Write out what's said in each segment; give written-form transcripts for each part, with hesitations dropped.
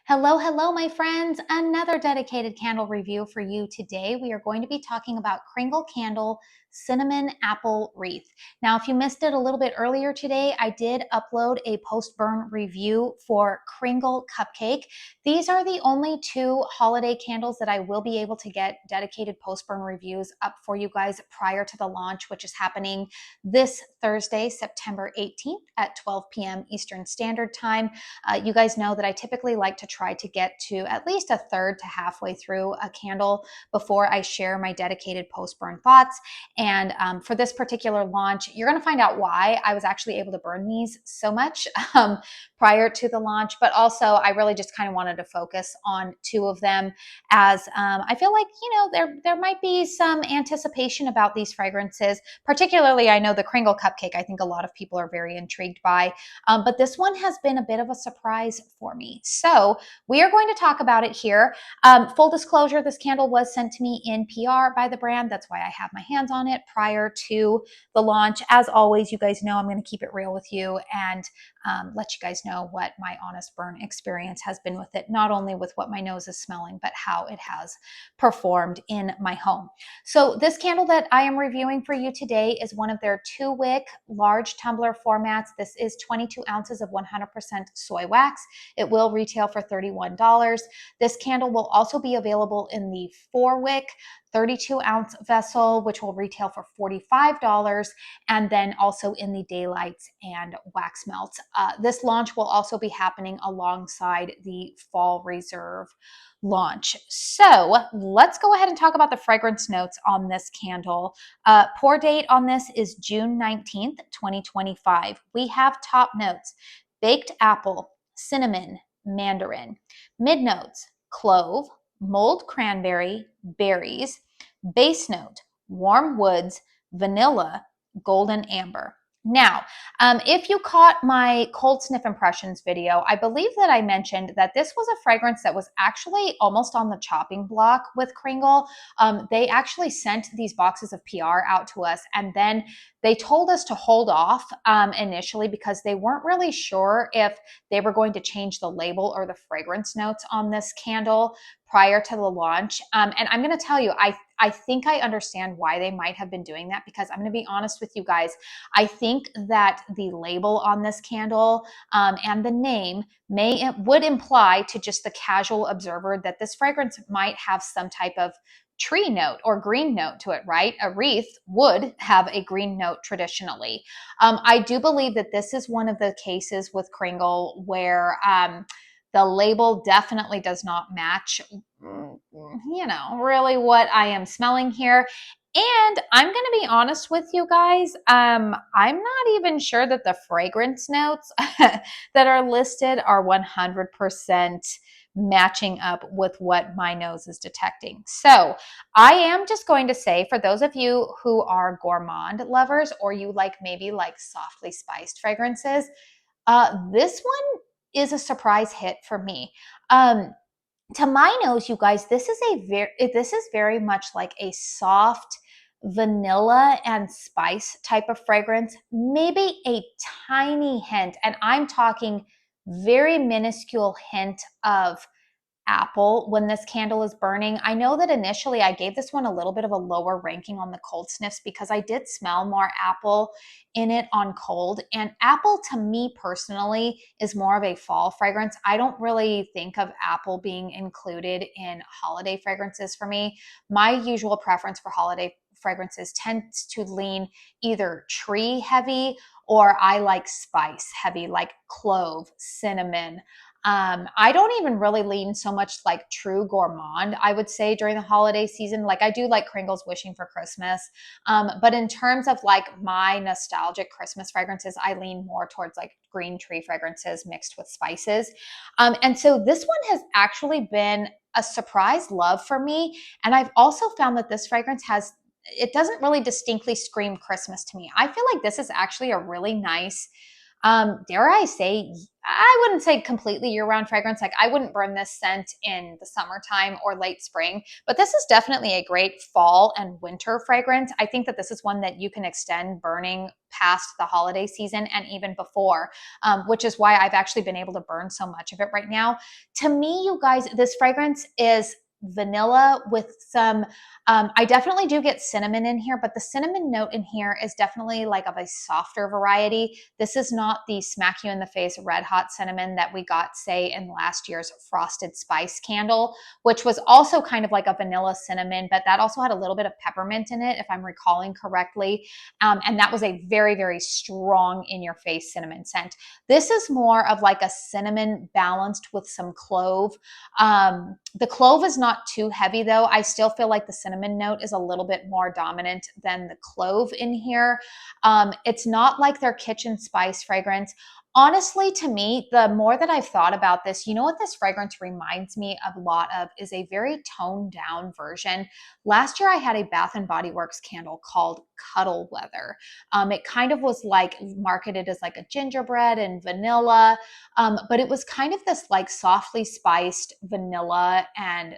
Hello, hello, my friends. Another dedicated candle review for you today. We are going to be talking about Kringle Candle Cinnamon Apple Wreath. Now, if you missed it a little bit earlier today, I did upload a post-burn review for Kringle Cupcake. These are the only two holiday candles that I will be able to get dedicated post-burn reviews up for you guys prior to the launch, which is happening this Thursday, September 18th at 12 p.m. Eastern Standard Time. You guys know that I typically like to try to get to at least a third to halfway through a candle before I share my dedicated post-burn thoughts. And for this particular launch, you're going to find out why I was actually able to burn these so much prior to the launch. But also, I really just kind of wanted to focus on two of them as I feel like, there might be some anticipation about these fragrances. Particularly, I know the Kringle Cupcake, I think a lot of people are very intrigued by. But this one has been a bit of a surprise for me. So we are going to talk about it here. Full disclosure, this candle was sent to me in PR by the brand. That's why I have my hands on it prior to the launch. As always, you guys know I'm going to keep it real with you and let you guys know what my honest burn experience has been with it, not only with what my nose is smelling, but how it has performed in my home. So this candle that I am reviewing for you today is one of their 2-wick large tumbler formats. This is 22 ounces of 100% soy wax. It will retail for $31. This candle will also be available in the 4-wick 32-ounce vessel, which will retail for $45, and then also in the daylights and wax melts. This launch will also be happening alongside the Fall Reserve launch. So let's go ahead and talk about the fragrance notes on this candle. Pour date on this is June 19th, 2025. We have top notes: baked apple, cinnamon, mandarin. Mid notes: clove, mulled cranberry, berries. Base note: warm woods, vanilla, golden amber. Now, if you caught my cold sniff impressions video, I believe that I mentioned that this was a fragrance that was actually almost on the chopping block with Kringle. They actually sent these boxes of PR out to us, and then they told us to hold off initially because they weren't really sure if they were going to change the label or the fragrance notes on this candle prior to the launch. And I'm going to tell you, I think I understand why they might have been doing that, because I'm going to be honest with you guys. I think that the label on this candle and the name would imply to just the casual observer that this fragrance might have some type of tree note or green note to it, right? A wreath would have a green note traditionally. I do believe that this is one of the cases with Kringle where the label definitely does not match, really what I am smelling here. And I'm going to be honest with you guys. I'm not even sure that the fragrance notes that are listed are 100% matching up with what my nose is detecting. So I am just going to say, for those of you who are gourmand lovers, or you maybe like softly spiced fragrances, this one is a surprise hit for me. To my nose, you guys, this is very much like a soft vanilla and spice type of fragrance, maybe a tiny hint, and I'm talking very minuscule hint of apple when this candle is burning. I know that initially I gave this one a little bit of a lower ranking on the cold sniffs because I did smell more apple in it on cold. And apple, to me personally, is more of a fall fragrance. I don't really think of apple being included in holiday fragrances for me. My usual preference for holiday fragrances tends to lean either tree heavy, or I like spice heavy, like clove, cinnamon. I don't even really lean so much like true gourmand, I would say, during the holiday season. Like, I do like Kringle's Wishing for Christmas. But in terms of like my nostalgic Christmas fragrances, I lean more towards like green tree fragrances mixed with spices. And so this one has actually been a surprise love for me. And I've also found that this fragrance it doesn't really distinctly scream Christmas to me. I feel like this is actually a really nice Dare I say, I wouldn't say completely year-round fragrance. Like I wouldn't burn this scent in the summertime or late spring, but this is definitely a great fall and winter fragrance. I think that this is one that you can extend burning past the holiday season and even before, which is why I've actually been able to burn so much of it right now. To me, you guys, this fragrance is vanilla with some I definitely do get cinnamon in here, but the cinnamon note in here is definitely like of a softer variety. This is not the smack you in the face red hot cinnamon that we got, say, in last year's frosted spice candle, which was also kind of like a vanilla cinnamon, but that also had a little bit of peppermint in it, if I'm recalling correctly. And that was a very, very strong in your face cinnamon scent. This is more of like a cinnamon balanced with some clove. The clove is not too heavy though. I still feel like the cinnamon note is a little bit more dominant than the clove in here. It's not like their kitchen spice fragrance. Honestly, to me, the more that I've thought about this, you know what this fragrance reminds me a lot of is a very toned down version. Last year, I had a Bath and Body Works candle called Cuddle Weather. It kind of was like marketed as like a gingerbread and vanilla, but it was kind of this like softly spiced vanilla and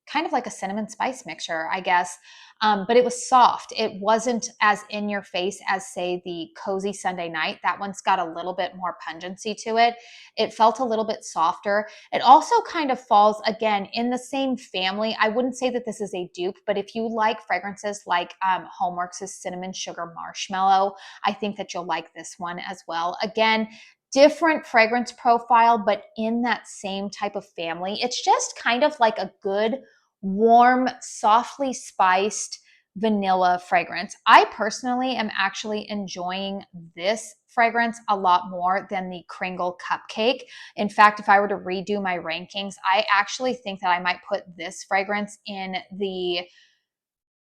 kind of like a cinnamon spice mixture, I guess. But it was soft. It wasn't as in your face as, say, the Cozy Sunday Night. That one's got a little bit more pungency to it. It felt a little bit softer. It also kind of falls, again, in the same family. I wouldn't say that this is a dupe, but if you like fragrances like Homeworks' Cinnamon Sugar Marshmallow, I think that you'll like this one as well. Again, different fragrance profile, but in that same type of family. It's just kind of like a good, warm, softly spiced vanilla fragrance. I personally am actually enjoying this fragrance a lot more than the Kringle Cupcake. In fact, if I were to redo my rankings, I actually think that I might put this fragrance in the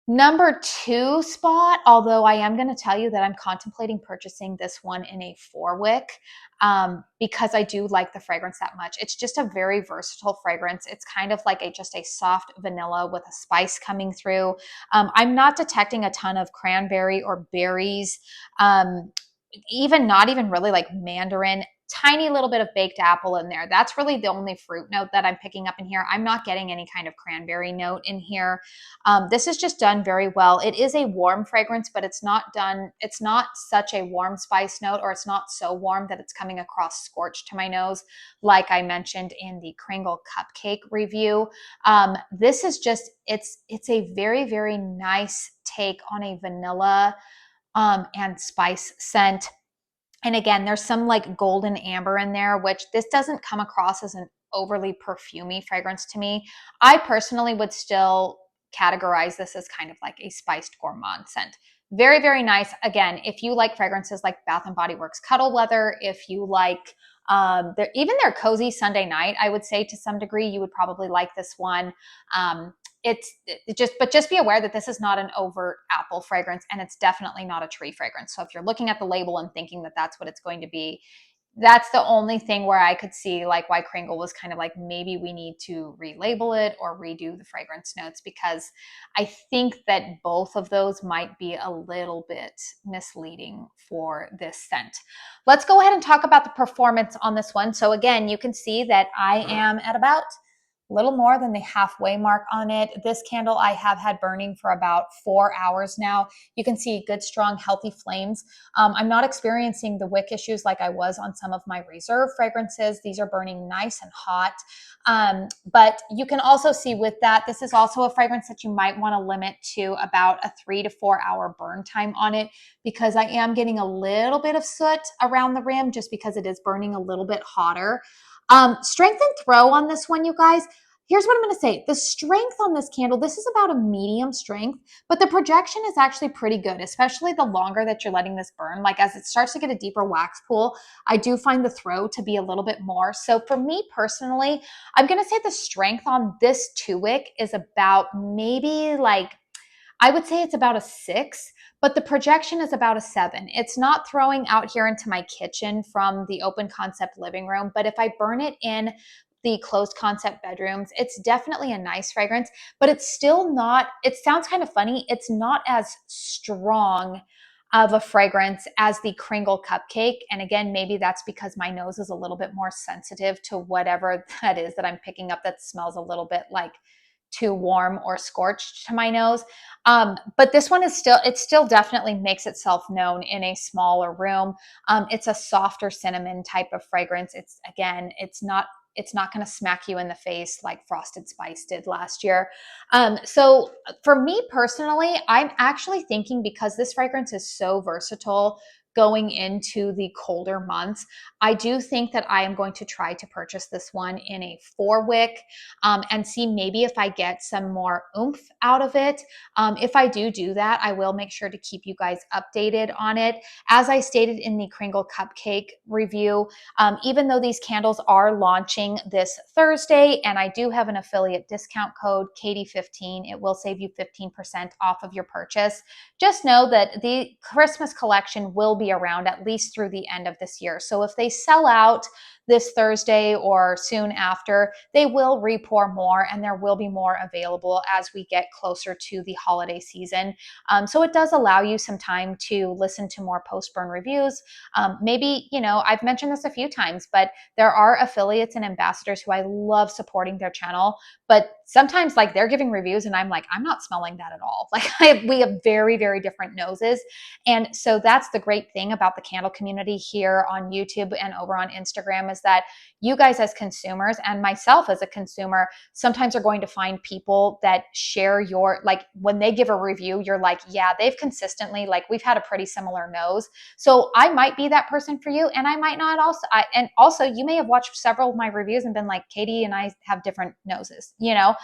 number 2 spot, although I am going to tell you that I'm contemplating purchasing this one in a 4-wick because I do like the fragrance that much. It's just a very versatile fragrance. It's kind of like just a soft vanilla with a spice coming through. I'm not detecting a ton of cranberry or berries. Even not even really like mandarin, tiny little bit of baked apple in there. That's really the only fruit note that I'm picking up in here. I'm not getting any kind of cranberry note in here. This is just done very well. It is a warm fragrance, but it's not such a warm spice note, or it's not so warm that it's coming across scorched to my nose, like I mentioned in the Kringle Cupcake review. This is just, it's a very, very nice take on a vanilla and spice scent. And again, there's some like golden amber in there, which this doesn't come across as an overly perfumey fragrance to me. I personally would still categorize this as kind of like a spiced gourmand scent. Very, very nice. Again, if you like fragrances like Bath and Body Works Cuddle Weather, if you like even their Cozy Sunday Night, I would say to some degree, you would probably like this one. But just be aware that this is not an overt apple fragrance, and it's definitely not a tree fragrance. So if you're looking at the label and thinking that that's what it's going to be, that's the only thing where I could see like why Kringle was kind of like, maybe we need to relabel it or redo the fragrance notes, because I think that both of those might be a little bit misleading for this scent. Let's go ahead and talk about the performance on this one. So again, you can see that I am at about little more than the halfway mark on it. This candle I have had burning for about 4 hours now. You can see good, strong, healthy flames. I'm not experiencing the wick issues like I was on some of my reserve fragrances. These are burning nice and hot. But you can also see with that, this is also a fragrance that you might want to limit to about a 3 to 4 hour burn time on it, because I am getting a little bit of soot around the rim just because it is burning a little bit hotter. Strength and throw on this one, you guys. Here's what I'm going to say. The strength on this candle, this is about a medium strength, but the projection is actually pretty good, especially the longer that you're letting this burn. Like as it starts to get a deeper wax pool, I do find the throw to be a little bit more. So for me personally, I'm going to say the strength on this 2-wick is about maybe like, I would say it's about a 6, but the projection is about a 7. It's not throwing out here into my kitchen from the open concept living room, but if I burn it in the closed concept bedrooms, it's definitely a nice fragrance, but it's still not, it sounds kind of funny, it's not as strong of a fragrance as the Kringle cupcake. And again, maybe that's because my nose is a little bit more sensitive to whatever that is that I'm picking up that smells a little bit like too warm or scorched to my nose. But this one is still, it still definitely makes itself known in a smaller room. It's a softer cinnamon type of fragrance. It's, again, it's not going to smack you in the face like Frosted Spice did last year. So for me personally, I'm actually thinking, because this fragrance is so versatile going into the colder months, I do think that I am going to try to purchase this one in a 4-wick, and see maybe if I get some more oomph out of it. If I do that, I will make sure to keep you guys updated on it. As I stated in the Kringle cupcake review, even though these candles are launching this Thursday, and I do have an affiliate discount code, Katie15, it will save you 15% off of your purchase. Just know that the Christmas collection will be around at least through the end of this year. So if they sell out this Thursday or soon after, they will repour more, and there will be more available as we get closer to the holiday season. So it does allow you some time to listen to more post-burn reviews. Maybe, you know, I've mentioned this a few times, but there are affiliates and ambassadors who I love supporting their channel, but sometimes like they're giving reviews and I'm like, I'm not smelling that at all. Like we have very, very different noses. And so that's the great thing about the candle community here on YouTube and over on Instagram, is that you guys as consumers, and myself as a consumer, sometimes are going to find people that share your, like when they give a review, you're like, yeah, they've consistently, like we've had a pretty similar nose. So I might be that person for you, and I might not also. And also you may have watched several of my reviews and been like, Katie and I have different noses, you know,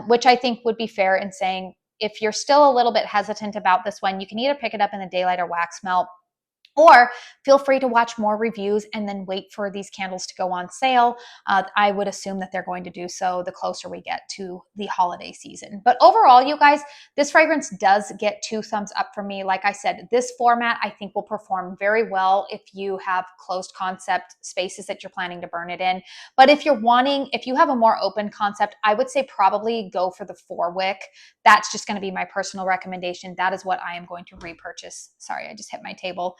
which I think would be fair in saying, if you're still a little bit hesitant about this one, you can either pick it up in the daylight or wax melt, or feel free to watch more reviews and then wait for these candles to go on sale. I would assume that they're going to do so the closer we get to the holiday season. But overall, you guys, this fragrance does get 2 thumbs up from me. Like I said, this format I think will perform very well if you have closed concept spaces that you're planning to burn it in. But if you have a more open concept, I would say probably go for the 4-wick. That's just going to be my personal recommendation. That is what I am going to repurchase. Sorry, I just hit my table.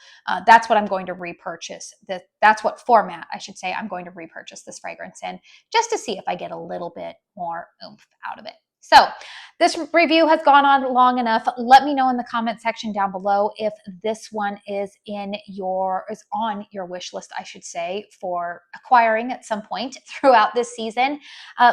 That's what I'm going to repurchase. That's what format, I should say, I'm going to repurchase this fragrance in, just to see if I get a little bit more oomph out of it. So this review has gone on long enough. Let me know in the comment section down below if this one is on your wish list, I should say, for acquiring at some point throughout this season.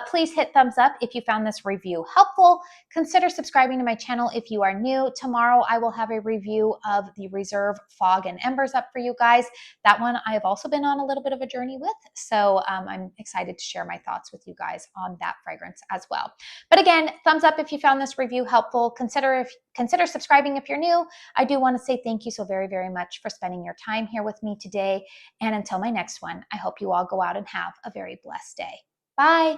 Please hit thumbs up if you found this review helpful. Consider subscribing to my channel if you are new. Tomorrow I will have a review of the Reserve Fog and Embers up for you guys. That one I have also been on a little bit of a journey with, so I'm excited to share my thoughts with you guys on that fragrance as well. But again, thumbs up if you found this review helpful. Consider subscribing if you're new. I do want to say thank you so very, very much for spending your time here with me today. And until my next one, I hope you all go out and have a very blessed day. Bye.